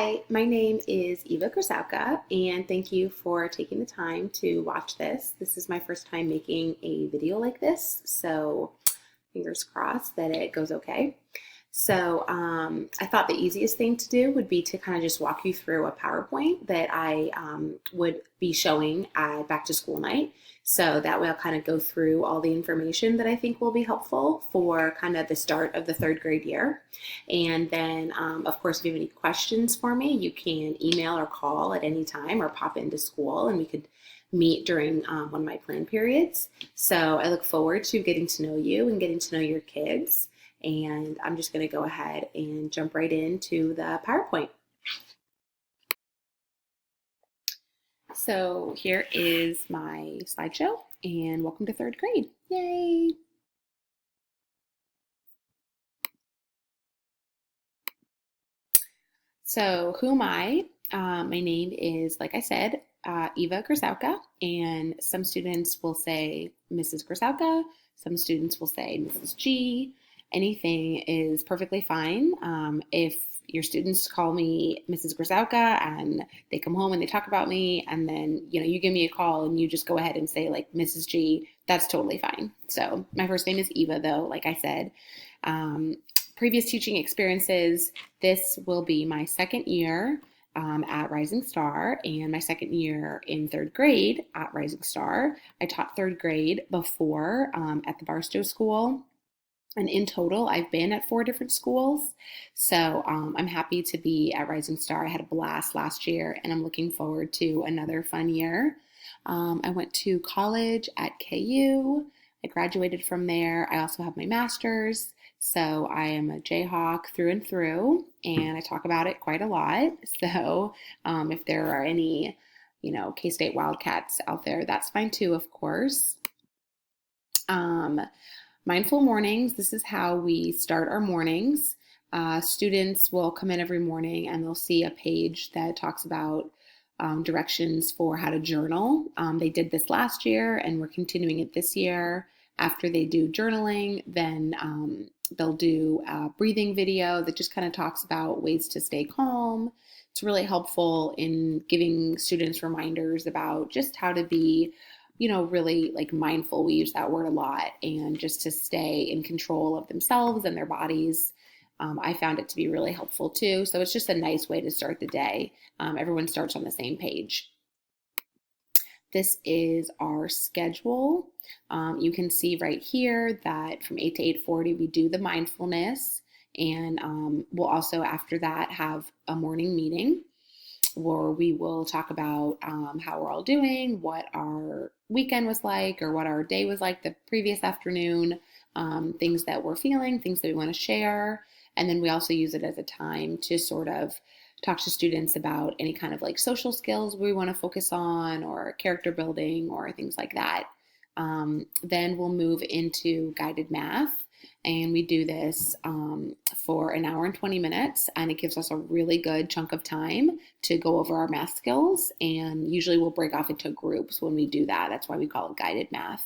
Hi, my name is Eva Gryszowka, and thank you for taking the time to watch this. This is my first time making a video like this, so fingers crossed that it goes okay. I thought the easiest thing to do would be to kind of just walk you through a PowerPoint that I would be showing at back to school night. So that way I'll kind of go through all the information that I think will be helpful for kind of the start of the third grade year. And then, of course, if you have any questions for me, you can email or call at any time or pop into school and we could meet during one of my plan periods. So I look forward to getting to know you and getting to know your kids. And I'm just going to go ahead and jump right into the PowerPoint. So here is my slideshow, and welcome to third grade. Yay! So who am I? My name is, like I said, Eva Gryszowka, and some students will say Mrs. Gryszowka, some students will say Mrs. G. Anything is perfectly fine. If your students call me Mrs. Gryszowka and they come home and they talk about me, and then you give me a call and you just go ahead and say like Mrs. G, that's totally fine. So my first name is Eva, though, like I said. Previous teaching experiences, this will be my second year at Rising Star and my second year in third grade at Rising Star. I taught third grade before at the Barstow School. And in total, I've been at 4 different schools. So I'm happy to be at Rising Star. I had a blast last year, and I'm looking forward to another fun year. I went to college at KU. I graduated from there. I also have my master's. So I am a Jayhawk through and through, and I talk about it quite a lot. So if there are any, K-State Wildcats out there, that's fine too, of course. Mindful mornings, this is how we start our mornings. Students will come in every morning and they'll see a page that talks about directions for how to journal. They did this last year and we're continuing it this year. After they do journaling, then they'll do a breathing video that just kind of talks about ways to stay calm. It's really helpful in giving students reminders about just how to be really like mindful. We use that word a lot, and just to stay in control of themselves and their bodies. I found it to be really helpful too. So it's just a nice way to start the day. Everyone starts on the same page. This is our schedule. You can see right here that from 8 to 8:40 we do the mindfulness, and we'll also after that have a morning meeting where we will talk about how we're all doing, what our weekend was like, or what our day was like the previous afternoon, things that we're feeling, things that we want to share. And then we also use it as a time to sort of talk to students about any kind of like social skills we want to focus on, or character building, or things like that. Then we'll move into guided math. And we do this for an hour and 20 minutes, and it gives us a really good chunk of time to go over our math skills. And usually we'll break off into groups when we do that. That's why we call it guided math.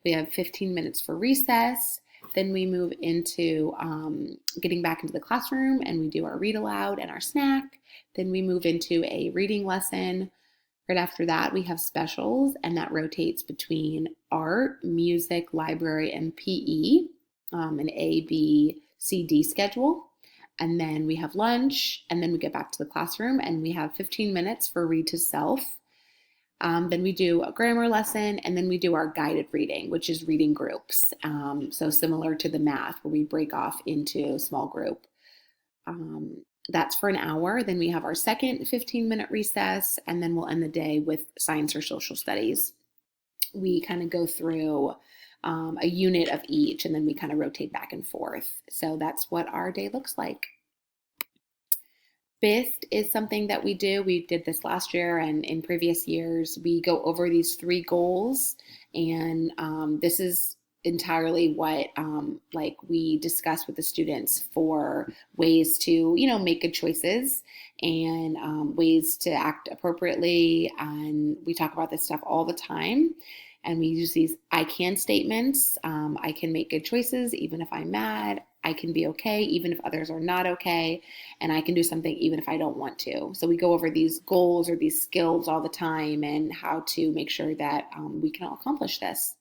We have 15 minutes for recess. Then we move into getting back into the classroom, and we do our read aloud and our snack. Then we move into a reading lesson. Right after that, we have specials, and that rotates between art, music, library, and PE. An A, B, C, D schedule. And then we have lunch, and then we get back to the classroom, and we have 15 minutes for read to self. Then we do a grammar lesson, and then we do our guided reading, which is reading groups. So similar to the math, where we break off into a small group. That's for an hour. Then we have our second 15-minute recess, and then we'll end the day with science or social studies. We kind of go through a unit of each, and then we kind of rotate back and forth. So that's what our day looks like. BIST is something that we do. We did this last year, and in previous years, we go over these 3 goals. And this is entirely what we discuss with the students for ways to, make good choices and ways to act appropriately. And we talk about this stuff all the time. And we use these I can statements. I can make good choices even if I'm mad. I can be okay even if others are not okay, and I can do something even if I don't want to. So we go over these goals or these skills all the time and how to make sure that we can all accomplish this.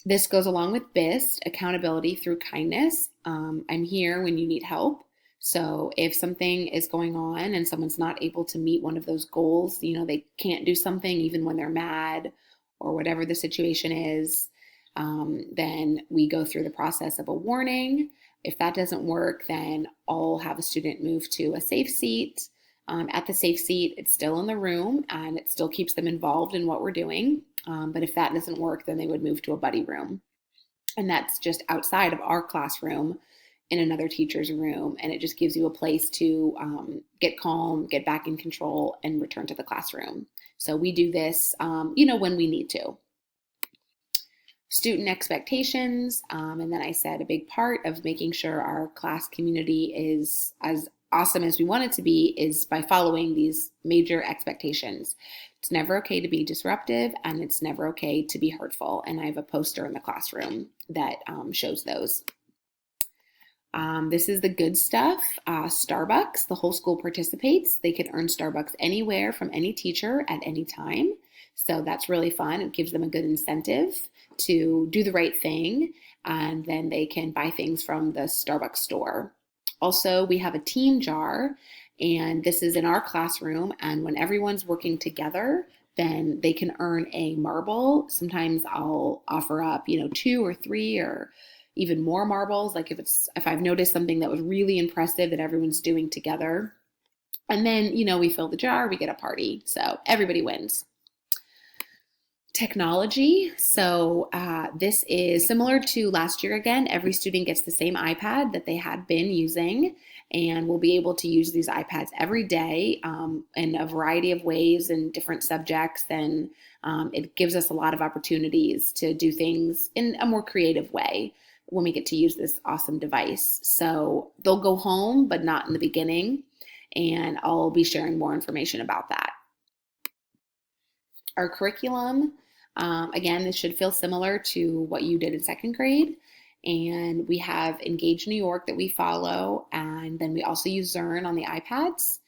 This goes along with BIST, accountability through kindness. I'm here when you need help. So if something is going on and someone's not able to meet one of those goals, they can't do something even when they're mad or whatever the situation is, then we go through the process of a warning. If that doesn't work, then I'll have a student move to a safe seat. At the safe seat, it's still in the room and it still keeps them involved in what we're doing. But if that doesn't work, then they would move to a buddy room. And that's just outside of our classroom in another teacher's room. And it just gives you a place to get calm, get back in control, and return to the classroom. So we do this, when we need to. Student expectations. And then I said a big part of making sure our class community is as awesome as we want it to be is by following these major expectations. It's never okay to be disruptive, and it's never okay to be hurtful. And I have a poster in the classroom that shows those. This is the good stuff. Starbucks, the whole school participates. They can earn Starbucks anywhere from any teacher at any time. So that's really fun. It gives them a good incentive to do the right thing, and then they can buy things from the Starbucks store. Also, we have a team jar, and this is in our classroom, and when everyone's working together, then they can earn a marble. Sometimes I'll offer up, 2 or 3 or even more marbles, like if I've noticed something that was really impressive that everyone's doing together. And then, we fill the jar, we get a party. So everybody wins. Technology. So this is similar to last year again. Every student gets the same iPad that they had been using, and we'll be able to use these iPads every day in a variety of ways and different subjects. And it gives us a lot of opportunities to do things in a more creative way when we get to use this awesome device. So they'll go home, but not in the beginning. And I'll be sharing more information about that. Our curriculum, again, this should feel similar to what you did in second grade. And we have Engage New York that we follow. And then we also use Zern on the iPads.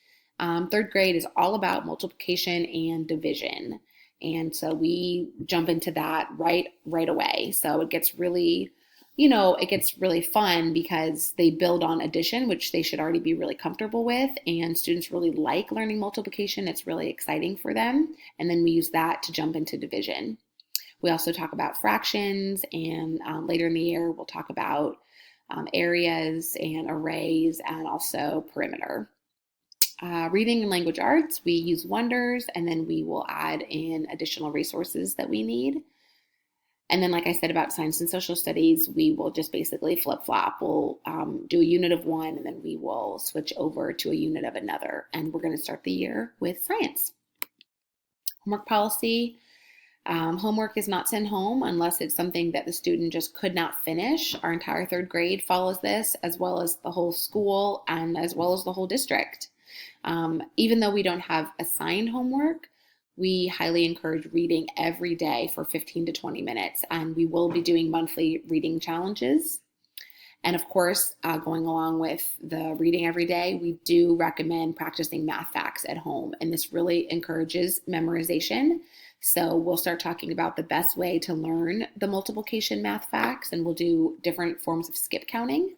Third grade is all about multiplication and division. And so we jump into that right away. So it gets really fun because they build on addition, which they should already be really comfortable with, and students really like learning multiplication. It's really exciting for them. And then we use that to jump into division. We also talk about fractions, and later in the year, we'll talk about areas and arrays and also perimeter. Reading and language arts, we use Wonders, and then we will add in additional resources that we need. And then, like I said about science and social studies, we will just basically flip-flop. We'll do a unit of one, and then we will switch over to a unit of another. And we're going to start the year with science. Homework policy. Homework is not sent home unless it's something that the student just could not finish. Our entire third grade follows this, as well as the whole school and as well as the whole district. Even though we don't have assigned homework, we highly encourage reading every day for 15 to 20 minutes, and we will be doing monthly reading challenges. And of course, going along with the reading every day, we do recommend practicing math facts at home, and this really encourages memorization. So we'll start talking about the best way to learn the multiplication math facts, and we'll do different forms of skip counting.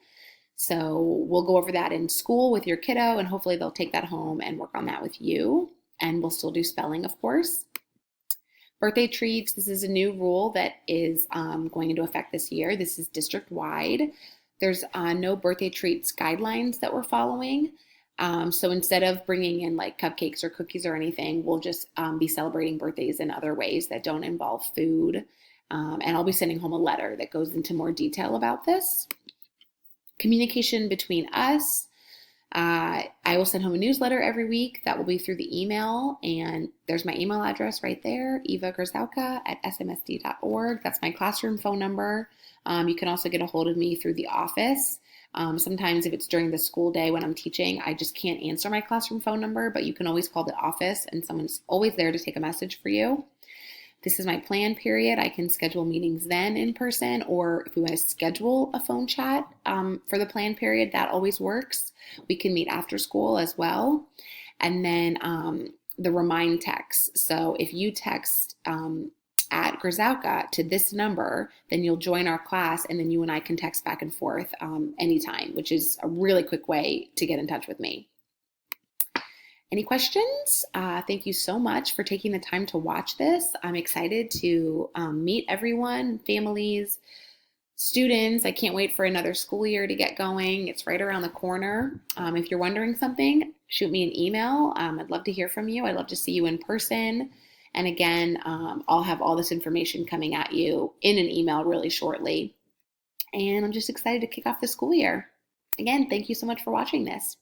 So we'll go over that in school with your kiddo, and hopefully they'll take that home and work on that with you. And we'll still do spelling, of course. Birthday treats, this is a new rule that is going into effect this year. This is district-wide. There's no birthday treats guidelines that we're following. So instead of bringing in like cupcakes or cookies or anything, we'll just be celebrating birthdays in other ways that don't involve food. And I'll be sending home a letter that goes into more detail about this. Communication between us. I will send home a newsletter every week that will be through the email, and there's my email address right there, eva.gryszowka@smsd.org. That's my classroom phone number. You can also get a hold of me through the office. Sometimes if it's during the school day when I'm teaching, I just can't answer my classroom phone number, but you can always call the office and someone's always there to take a message for you. this is my plan period. I can schedule meetings then in person, or if we want to schedule a phone chat for the plan period, that always works. We can meet after school as well. And then the remind text. So if you text at Gryszowka to this number, then you'll join our class, and then you and I can text back and forth anytime, which is a really quick way to get in touch with me. Any questions? Thank you so much for taking the time to watch this. I'm excited to meet everyone, families, students. I can't wait for another school year to get going. It's right around the corner. If you're wondering something, shoot me an email. I'd love to hear from you. I'd love to see you in person. And again, I'll have all this information coming at you in an email really shortly. And I'm just excited to kick off the school year. Again, thank you so much for watching this.